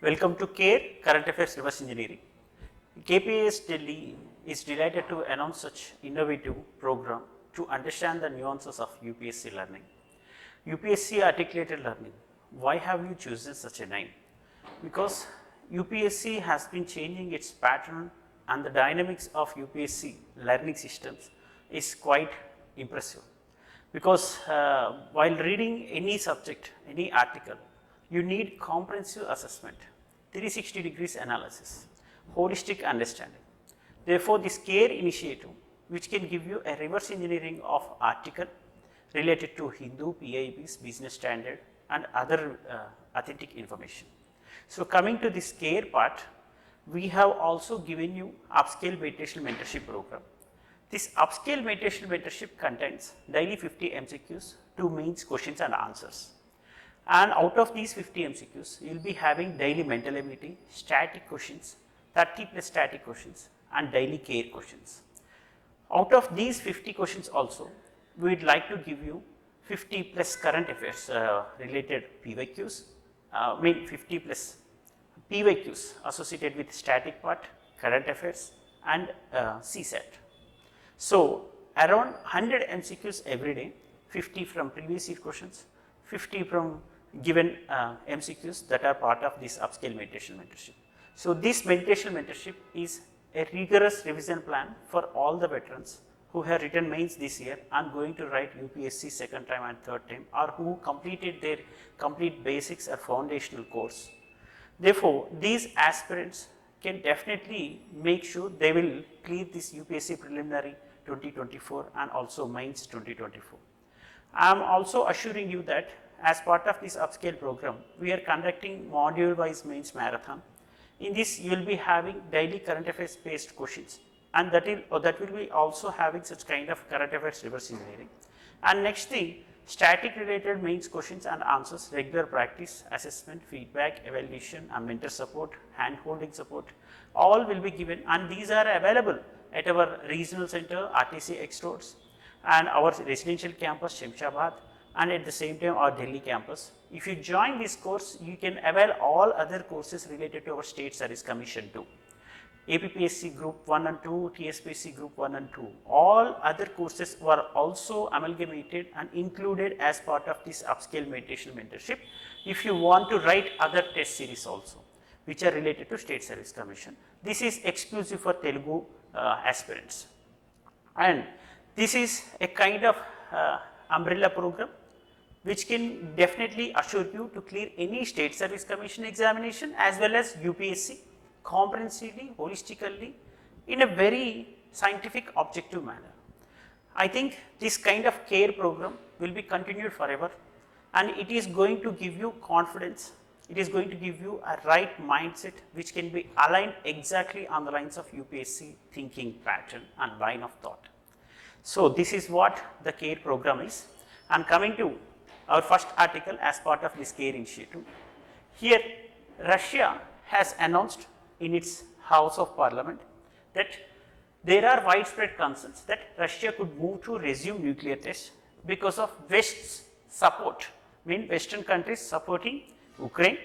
Welcome to C.A.R.E. Current Affairs Reverse Engineering. KPIS Delhi is delighted to announce such innovative program to understand the nuances of UPSC learning. UPSC articulated learning. Why have you chosen such a name? Because UPSC has been changing its pattern and the dynamics of UPSC learning systems is quite impressive. Because while reading any subject, any article, you need comprehensive assessment, 360 degrees analysis, holistic understanding. Therefore, this C.A.R.E. initiative, which can give you a reverse engineering of article related to Hindu, PIBs, Business Standard and other authentic information. So, coming to this C.A.R.E. part, we have also given you UPSCale Meditational Mentorship program. This UPSCale Meditational Mentorship contains daily 50 MCQs, 2 mains questions and answers. And out of these 50 MCQs, you will be having daily mental ability, static questions, 30 plus static questions and daily C.A.R.E. questions. Out of these 50 questions also, we would like to give you 50 plus current affairs related PYQs, 50 plus PYQs associated with static part, current affairs and CSAT. So, around 100 MCQs every day, 50 from previous year questions, 50 from given MCQs that are part of this UPSCale Meditation Mentorship. So, this Meditational Mentorship is a rigorous revision plan for all the veterans who have written mains this year and going to write UPSC second time and third time, or who completed their complete basics or foundational course. Therefore, these aspirants can definitely make sure they will clear this UPSC preliminary 2024 and also mains 2024. I am also assuring you that as part of this UPSCale program, we are conducting module wise mains marathon. In this, you will be having daily current affairs based questions, and that will be also having such kind of current affairs reverse engineering. And next thing, static related mains questions and answers, regular practice, assessment, feedback, evaluation and mentor support, hand holding support, all will be given, and these are available at our regional center, RTC X roads, and our residential campus, Shamshabad, and at the same time our Delhi campus. If you join this course, you can avail all other courses related to our State Service Commission too. APPSC Group 1 and 2, TSPSC Group 1 and 2, all other courses were also amalgamated and included as part of this UPSCale Meditational Mentorship. If you want to write other test series also, which are related to State Service Commission, this is exclusive for Telugu aspirants. And this is a kind of umbrella program which can definitely assure you to clear any State Service Commission examination as well as UPSC comprehensively, holistically, in a very scientific, objective manner. I think this kind of C.A.R.E. program will be continued forever, and it is going to give you confidence, it is going to give you a right mindset which can be aligned exactly on the lines of UPSC thinking pattern and line of thought. So, this is what the C.A.R.E. program is. I am coming to our first article as part of this C.A.R.E. initiative. Here, Russia has announced in its House of Parliament that there are widespread concerns that Russia could move to resume nuclear tests because of West's support, Western countries supporting Ukraine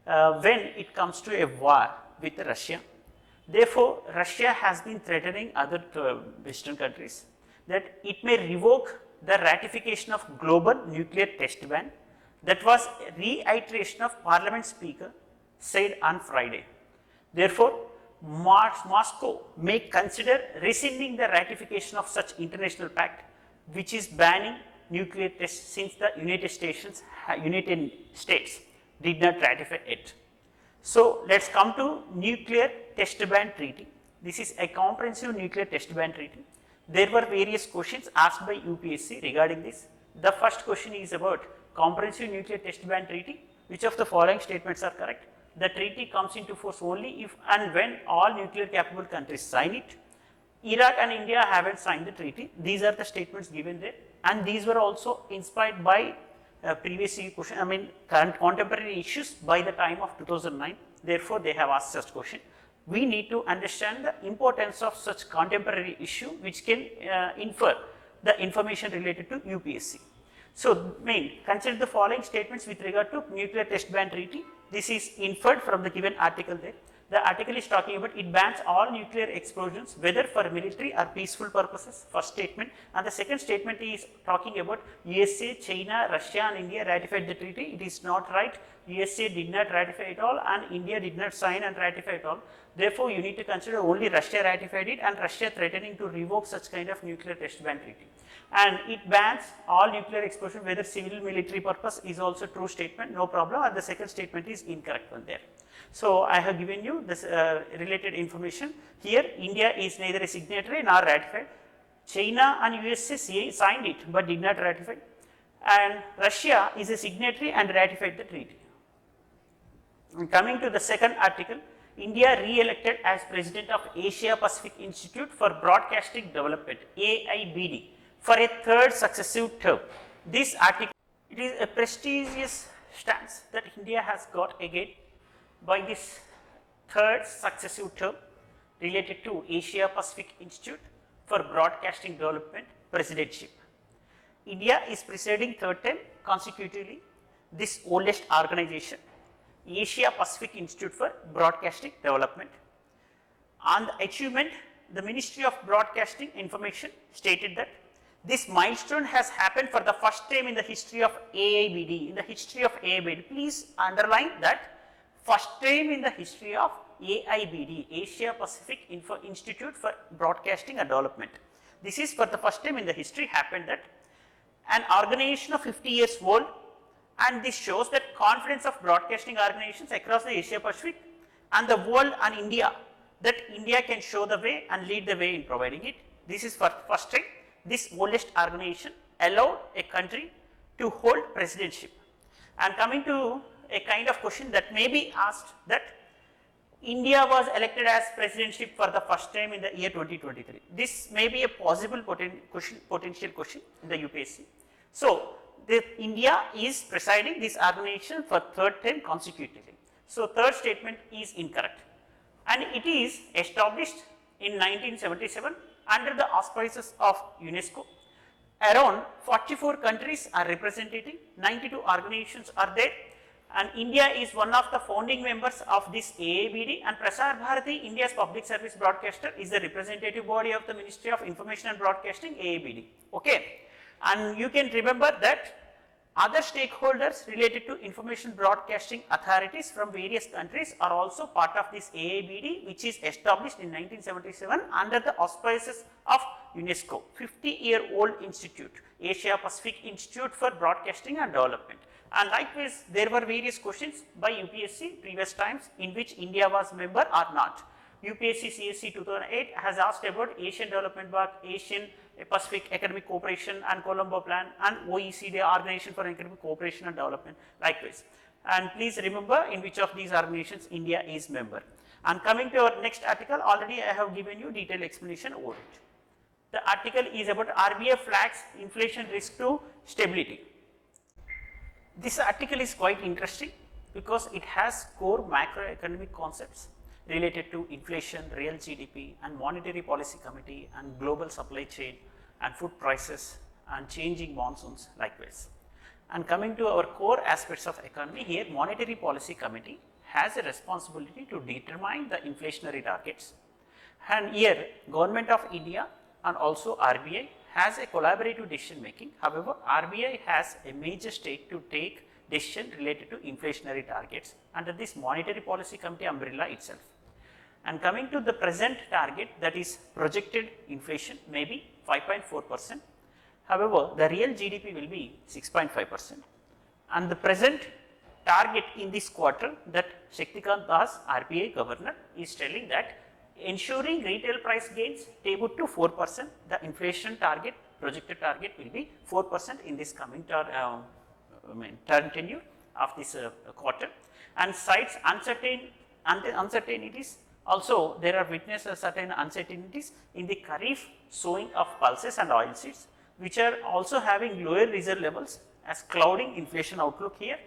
when it comes to a war with Russia. Therefore, Russia has been threatening other Western countries that it may revoke the ratification of global nuclear test ban. That was a reiteration of Parliament Speaker said on Friday. Therefore, Moscow may consider rescinding the ratification of such international pact which is banning nuclear tests since the United States did not ratify it. So, let us come to nuclear test ban treaty. This is a comprehensive nuclear test ban treaty. There were various questions asked by UPSC regarding this. The first question is about comprehensive nuclear test ban treaty. Which of the following statements are correct? The treaty comes into force only if and when all nuclear capable countries sign it. Iraq and India haven't signed the treaty. These are the statements given there, and these were also inspired by previous question, current contemporary issues by the time of 2009. Therefore, they have asked such question. We need to understand the importance of such contemporary issue which can infer the information related to UPSC. So, consider the following statements with regard to nuclear test ban treaty. This is inferred from the given article there. The article is talking about it bans all nuclear explosions whether for military or peaceful purposes, first statement, and the second statement is talking about USA, China, Russia and India ratified the treaty. It is not right. USA did not ratify it all and India did not sign and ratify it all. Therefore, you need to consider only Russia ratified it and Russia threatening to revoke such kind of nuclear test ban treaty. And it bans all nuclear explosion whether civil military purpose is also true statement, no problem, and the second statement is incorrect one there. So, I have given you this related information. Here India is neither a signatory nor ratified. China and USA signed it but did not ratify, and Russia is a signatory and ratified the treaty. And coming to the second article, India re-elected as President of Asia Pacific Institute for Broadcasting Development, AIBD, for a third successive term. This article, it is a prestigious stance that India has got again by this third successive term related to Asia Pacific Institute for Broadcasting Development Presidentship. India is presiding third time consecutively this oldest organization, Asia Pacific Institute for Broadcasting Development. On the achievement, the Ministry of Broadcasting Information stated that this milestone has happened for the first time in the history of AIBD. In the history of AIBD, please underline that first time in the history of AIBD, Asia Pacific Institute for Broadcasting and Development. This is for the first time in the history happened that an organization of 50 years old, and this shows that confidence of broadcasting organizations across the Asia Pacific and the world and India, that India can show the way and lead the way in providing it. This is for first time this oldest organization allowed a country to hold presidentship. And coming to a kind of question that may be asked, that India was elected as presidentship for the first time in the year 2023. This may be a possible potential question in the UPSC. So, India is presiding this organization for third time consecutively. So, third statement is incorrect, and it is established in 1977 under the auspices of UNESCO. Around 44 countries are representing, 92 organizations are there, and India is one of the founding members of this AIBD, and Prasar Bharati, India's public service broadcaster, is the representative body of the Ministry of Information and Broadcasting, AIBD. Okay. And you can remember that other stakeholders related to information broadcasting authorities from various countries are also part of this AIBD, which is established in 1977 under the auspices of UNESCO, 50-year-old institute, Asia Pacific Institute for Broadcasting and Development. And likewise, there were various questions by UPSC previous times in which India was member or not. UPSC CSC 2008 has asked about Asian Development Bank, Asian Pacific Economic Cooperation and Colombo Plan, and OECD, Organization for Economic Cooperation and Development, likewise. And please remember in which of these organizations India is member. And coming to our next article, already I have given you detailed explanation over it. The article is about RBI flags inflation risk to stability. This article is quite interesting because it has core macroeconomic concepts related to inflation, real GDP and monetary policy committee and global supply chain and food prices and changing monsoons, likewise. And coming to our core aspects of economy, here monetary policy committee has a responsibility to determine the inflationary targets, and here Government of India and also RBI has a collaborative decision making. However, RBI has a major stake to take decision related to inflationary targets under this monetary policy committee umbrella itself. And coming to the present target, that is projected inflation may be 5.4%. However, the real GDP will be 6.5%. And the present target in this quarter that Shaktikant Das, RBI governor, is telling that ensuring retail price gains take it to 4%. The inflation target, projected target will be 4% in this coming term tenure of this quarter, and cites uncertainties. Also, there are witnessed certain uncertainties in the Kharif sowing of pulses and oilseeds, which are also having lower reserve levels as clouding inflation outlook here.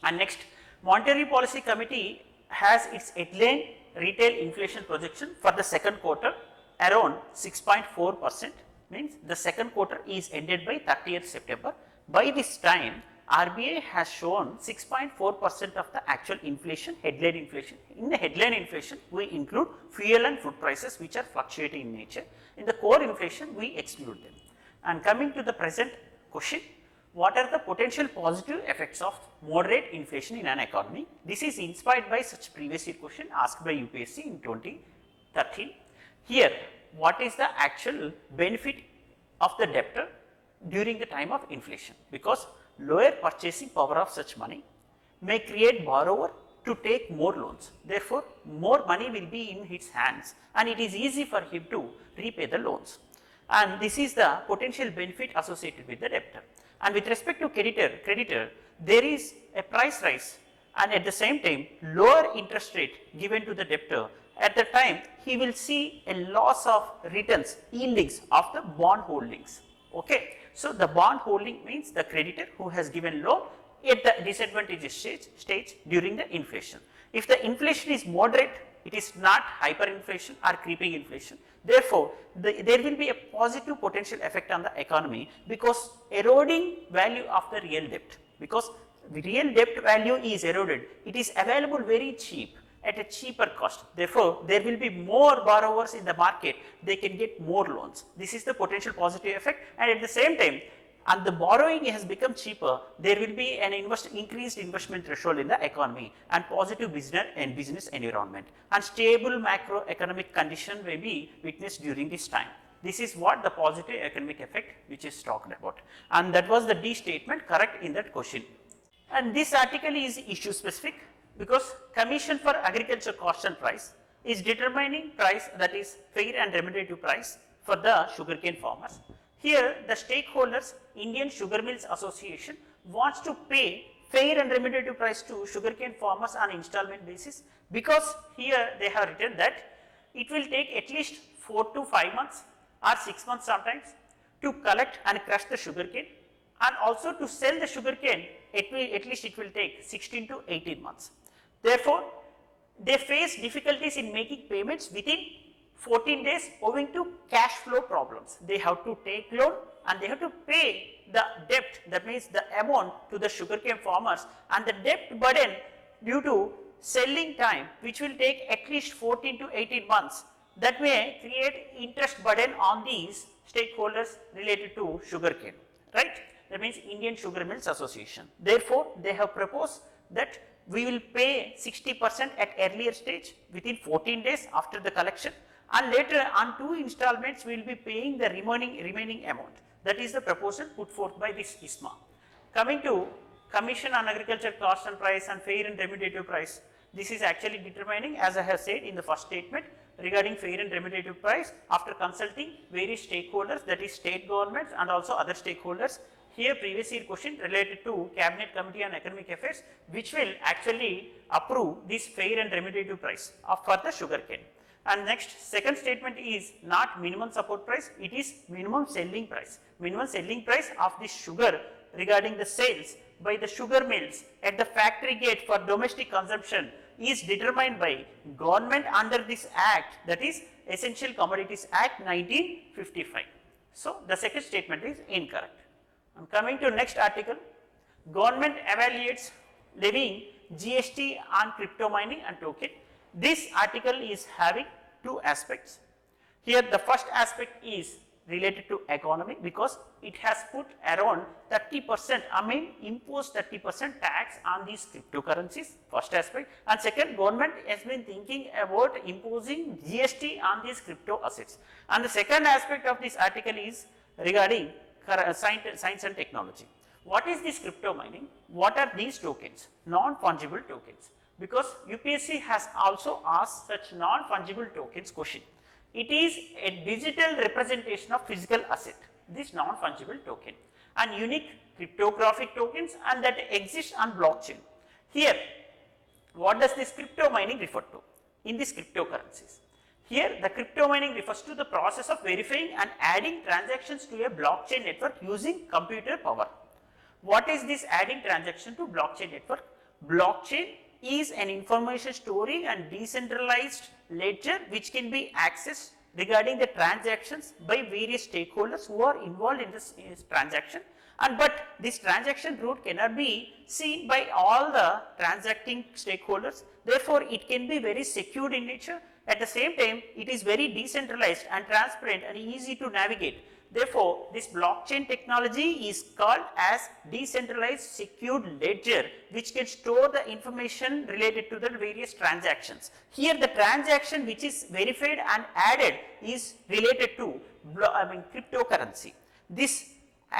And next, Monetary Policy Committee has its headline retail inflation projection for the second quarter around 6.4%, means the second quarter is ended by 30th September. By this time, RBI has shown 6.4% of the actual inflation, headline inflation. In the headline inflation, we include fuel and food prices which are fluctuating in nature. In the core inflation, we exclude them. And coming to the present question, what are the potential positive effects of moderate inflation in an economy? This is inspired by such previous year question asked by UPSC in 2013. Here, what is the actual benefit of the debtor during the time of inflation? Because lower purchasing power of such money may create borrower to take more loans. Therefore, more money will be in his hands and it is easy for him to repay the loans. And this is the potential benefit associated with the debtor. And with respect to creditor, there is a price rise and at the same time lower interest rate given to the debtor. At the time, he will see a loss of returns, yieldings of the bond holdings. Okay. So, the bond holding means the creditor who has given loan at the disadvantageous stage during the inflation. If the inflation is moderate, it is not hyperinflation or creeping inflation. Therefore, there will be a positive potential effect on the economy because eroding value of the real debt, because the real debt value is eroded, it is available very cheap at a cheaper cost. Therefore, there will be more borrowers in the market, they can get more loans. This is the potential positive effect, and at the same time, and the borrowing has become cheaper, there will be an increased investment threshold in the economy and positive business environment and stable macroeconomic condition may be witnessed during this time. This is what the positive economic effect which is talked about, and that was the D statement correct in that question. And this article is issue specific because Commission for Agriculture Cost and Price is determining price, that is fair and remunerative price for the sugarcane farmers. Here the stakeholders, Indian Sugar Mills Association wants to pay fair and remunerative price to sugarcane farmers on installment basis, because here they have written that it will take at least 4 to 5 months or 6 months sometimes to collect and crush the sugarcane, and also to sell the sugarcane at least it will take 16 to 18 months. Therefore, they face difficulties in making payments within 14 days owing to cash flow problems. They have to take loan and they have to pay the debt, that means the amount to the sugarcane farmers, and the debt burden due to selling time which will take at least 14 to 18 months, that may create interest burden on these stakeholders related to sugarcane, right? That means Indian Sugar Mills Association. Therefore, they have proposed that we will pay 60% at earlier stage within 14 days after the collection, and later on 2 installments we will be paying the remaining amount. That is the proposal put forth by this ISMA. Coming to Commission on Agriculture Cost and Price and Fair and Remunerative Price, this is actually determining, as I have said in the first statement, regarding fair and remunerative price after consulting various stakeholders, that is state governments and also other stakeholders. Here previous year question related to Cabinet Committee on Economic Affairs, which will actually approve this fair and remunerative price for the sugarcane. And next, second statement is not minimum support price, it is minimum selling price. Minimum selling price of this sugar regarding the sales by the sugar mills at the factory gate for domestic consumption is determined by government under this act, that is Essential Commodities Act 1955. So, the second statement is incorrect. And coming to next article, government evaluates levying GST on crypto mining and token. This article is having 2 aspects. Here the first aspect is related to economy, because it has put around 30%, imposed 30% tax on these cryptocurrencies, first aspect. And second, government has been thinking about imposing GST on these crypto assets. And the second aspect of this article is regarding science and technology. What is this crypto mining? What are these tokens? Non-fungible tokens. Because UPSC has also asked such non-fungible tokens question. It is a digital representation of physical asset, this non-fungible token, and unique cryptographic tokens, and that exist on blockchain. Here, what does this crypto mining refer to in these cryptocurrencies? Here, the crypto mining refers to the process of verifying and adding transactions to a blockchain network using computer power. What is this adding transaction to blockchain network? Blockchain is an information storing and decentralized ledger which can be accessed regarding the transactions by various stakeholders who are involved in this transaction, And but this transaction route cannot be seen by all the transacting stakeholders. Therefore, it can be very secured in nature. At the same time, it is very decentralized and transparent and easy to navigate. Therefore, this blockchain technology is called as decentralized secured ledger, which can store the information related to the various transactions. Here the transaction which is verified and added is related to cryptocurrency. This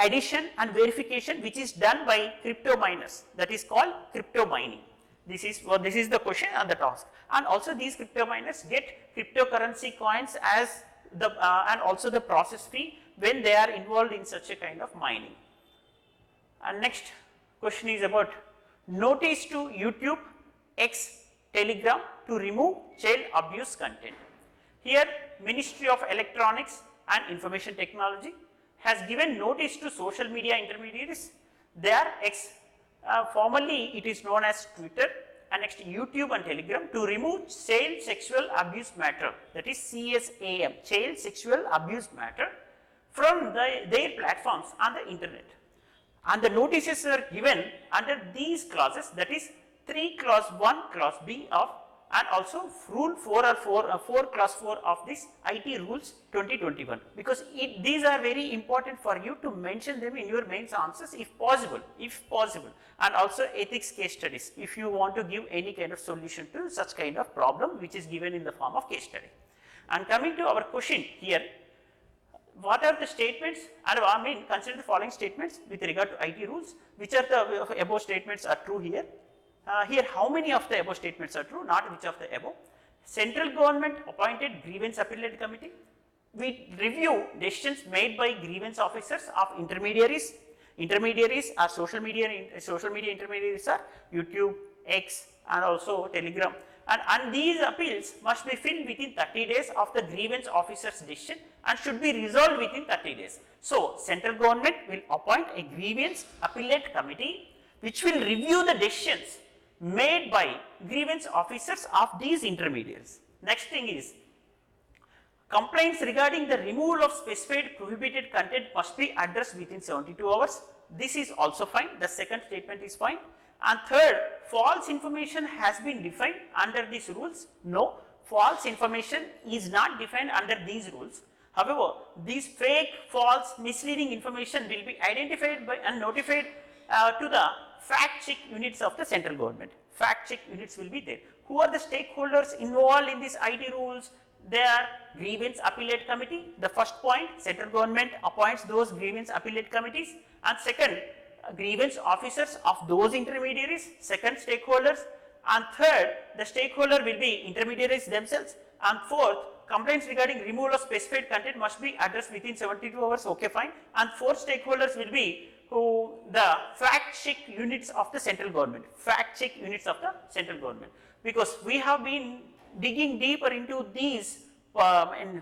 addition and verification which is done by crypto miners, that is called crypto mining. This is the question on the task. And also these crypto miners get cryptocurrency coins as the and also the process fee when they are involved in such a kind of mining. And next question is about notice to YouTube X Telegram to remove child abuse content. Here Ministry of Electronics and Information Technology has given notice to social media intermediaries. They are formerly it is known as Twitter, and next YouTube and Telegram, to remove child sexual abuse matter, that is CSAM, child sexual abuse matter, from their platforms on the internet. And the notices are given under these clauses, that is 3 clause 1 clause B of, and also rule 4 clause 4 of this IT rules 2021, because these are very important for you to mention them in your mains answers if possible, and also ethics case studies if you want to give any kind of solution to such kind of problem which is given in the form of case study. And coming to our question here, what are the statements, and consider the following statements with regard to IT rules, which are the above statements are true here. Here how many of the above statements are true, not which of the above. Central government appointed grievance appellate committee. We review decisions made by grievance officers of intermediaries. Intermediaries are social media intermediaries are YouTube, X and also Telegram. And these appeals must be filled within 30 days of the grievance officer's decision and should be resolved within 30 days. So, central government will appoint a grievance appellate committee which will review the decisions made by grievance officers of these intermediaries. Next thing is, complaints regarding the removal of specified prohibited content must be addressed within 72 hours. This is also fine. The second statement is fine. And third, false information has been defined under these rules. No, false information is not defined under these rules. However, these fake, false, misleading information will be identified by and notified to the fact check units of the central government. Fact check units will be there. Who are the stakeholders involved in these IT rules? They are grievance appellate committee. The first point, central government appoints those grievance appellate committees, and second, grievance officers of those intermediaries, second stakeholders, and third, the stakeholder will be intermediaries themselves, and fourth, complaints regarding removal of specified content must be addressed within 72 hours, okay fine, and fourth stakeholders will be the fact check units of the central government, because we have been digging deeper into these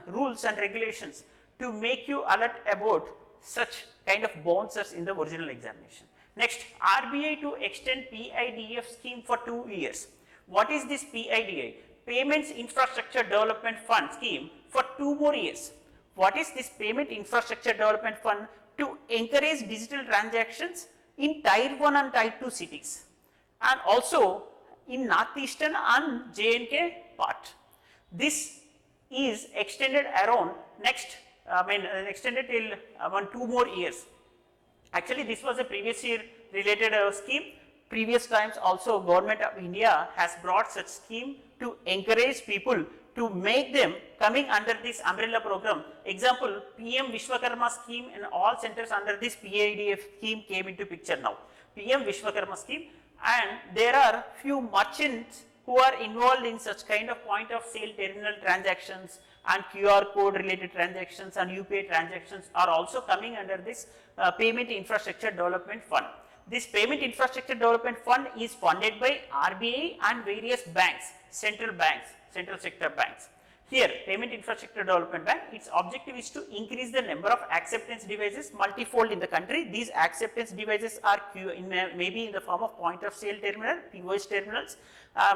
rules and regulations to make you alert about such kind of bouncers in the original examination. Next, RBI to extend PIDF scheme for 2 years. What is this PIDF? Payments Infrastructure Development Fund scheme for 2 more years. What is this Payment Infrastructure Development Fund? To encourage digital transactions in Tier 1 and Tier 2 cities, and also in Northeastern and JNK part. This is extended around extended till 2 more years. Actually, this was a previous year related scheme. Previous times also Government of India has brought such scheme to encourage people to make them coming under this umbrella program. Example, PM Vishwakarma scheme in all centers under this PIDF scheme came into picture now. PM Vishwakarma scheme, and there are few merchants who are involved in such kind of point of sale terminal transactions and QR code related transactions and UPI transactions are also coming under this Payment Infrastructure Development Fund. This Payment Infrastructure Development Fund is funded by RBI and various banks, central sector banks. Here, Payment Infrastructure Development Bank, its objective is to increase the number of acceptance devices multifold in the country. These acceptance devices are maybe in the form of point of sale terminal, POS terminals,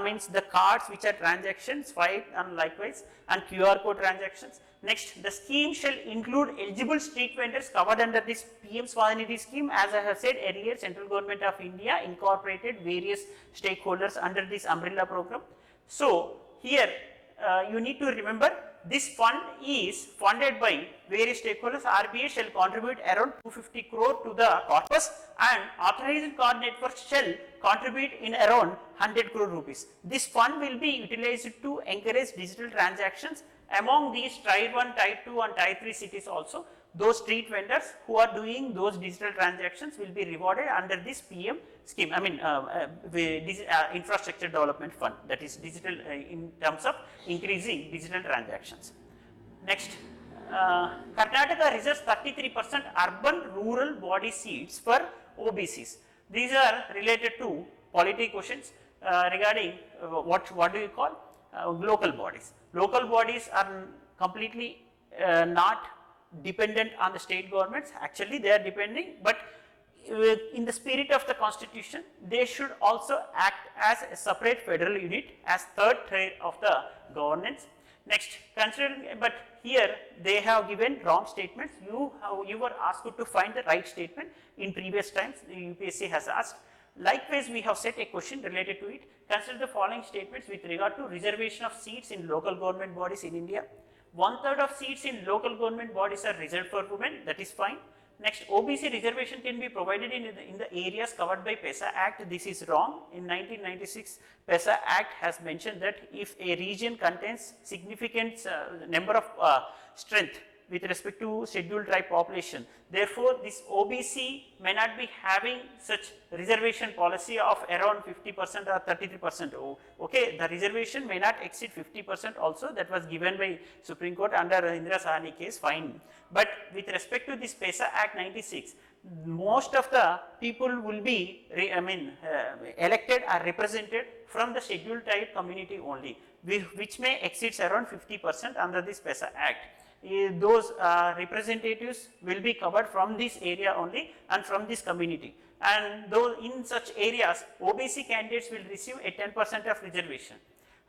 means the cards which are transactions, swipe and likewise, and QR code transactions. Next, the scheme shall include eligible street vendors covered under this PM Swadhanidhi scheme. As I have said earlier, Central Government of India incorporated various stakeholders under this umbrella program. So, here you need to remember this fund is funded by various stakeholders. RBI shall contribute around 250 crore to the corpus and authorized card networks shall contribute in around 100 crore rupees. This fund will be utilized to encourage digital transactions among these Tier 1, Tier 2 and Tier 3 cities also. Those street vendors who are doing those digital transactions will be rewarded under this PM scheme, I mean infrastructure development fund, that is digital in terms of increasing digital transactions. Next, Karnataka reserves 33% urban rural body seats for OBCs. These are related to polity questions regarding what do you call local bodies. Local bodies are completely not dependent on the state governments. Actually, they are depending, but in the spirit of the constitution, they should also act as a separate federal unit as third tier of the governance. Next, considering, but here they have given wrong statements. You were asked to find the right statement in previous times. The UPSC has asked. Likewise, we have set a question related to it. Consider the following statements with regard to reservation of seats in local government bodies in India. 1/3 of seats in local government bodies are reserved for women, that is fine. Next, OBC reservation can be provided in the areas covered by PESA Act. This is wrong. In 1996, PESA Act has mentioned that if a region contains significant number of strength with respect to scheduled tribe population, therefore, this OBC may not be having such reservation policy of around 50% or 33%. Okay, the reservation may not exceed 50% also, that was given by Supreme Court under Indira Sahni case, fine. But with respect to this PESA Act 96, most of the people will be elected or represented from the scheduled tribe community only, which may exceed around 50% under this PESA Act. Those representatives will be covered from this area only and from this community, and though in such areas OBC candidates will receive a 10% of reservation.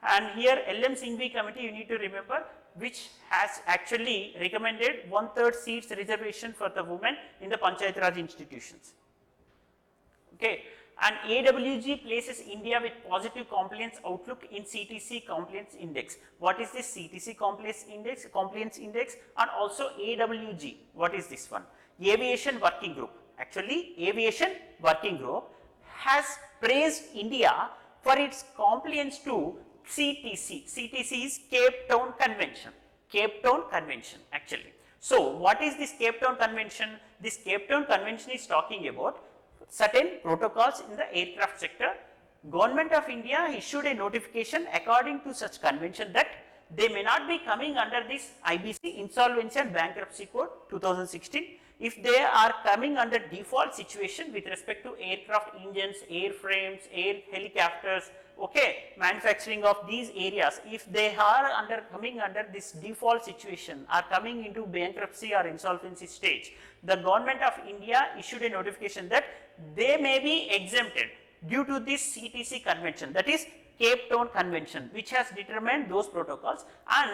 And here LM Singhvi committee, you need to remember, which has actually recommended 1/3 seats reservation for the women in the Panchayat Raj institutions. Okay. And AWG places India with positive compliance outlook in CTC compliance index. What is this CTC compliance index? And also AWG, what is this one? Aviation Working Group. Actually, Aviation Working Group has praised India for its compliance to CTC. CTC is Cape Town Convention. Cape Town Convention actually. So, what is this Cape Town Convention? This Cape Town Convention is talking about certain protocols in the aircraft sector. Government of India issued a notification according to such convention that they may not be coming under this IBC, Insolvency and Bankruptcy Code 2016, if they are coming under default situation with respect to aircraft engines, airframes, air helicopters, okay, manufacturing of these areas. If they are coming under this default situation, are coming into bankruptcy or insolvency stage, the government of India issued a notification that they may be exempted due to this CTC convention, that is Cape Town Convention, which has determined those protocols, and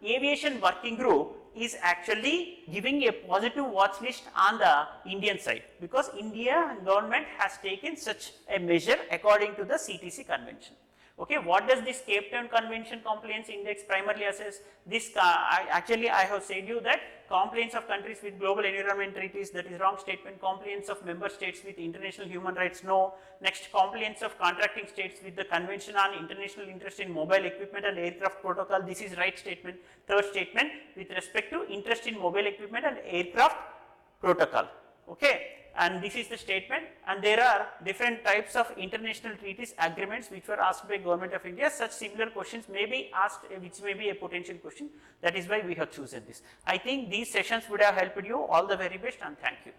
Aviation Working Group is actually giving a positive watch list on the Indian side, because India government has taken such a measure according to the CTC convention. Okay, what does this Cape Town Convention Compliance Index primarily assess? This actually I have said you that compliance of countries with global environment treaties, that is wrong statement. Compliance of member states with international human rights, no. Next, compliance of contracting states with the Convention on International Interest in Mobile Equipment and Aircraft Protocol, this is right statement. Third statement, with respect to interest in mobile equipment and aircraft protocol. Okay. And this is the statement, and there are different types of international treaties agreements which were asked by Government of India. Such similar questions may be asked, which may be a potential question. That is why we have chosen this. I think these sessions would have helped you. All the very best, and thank you.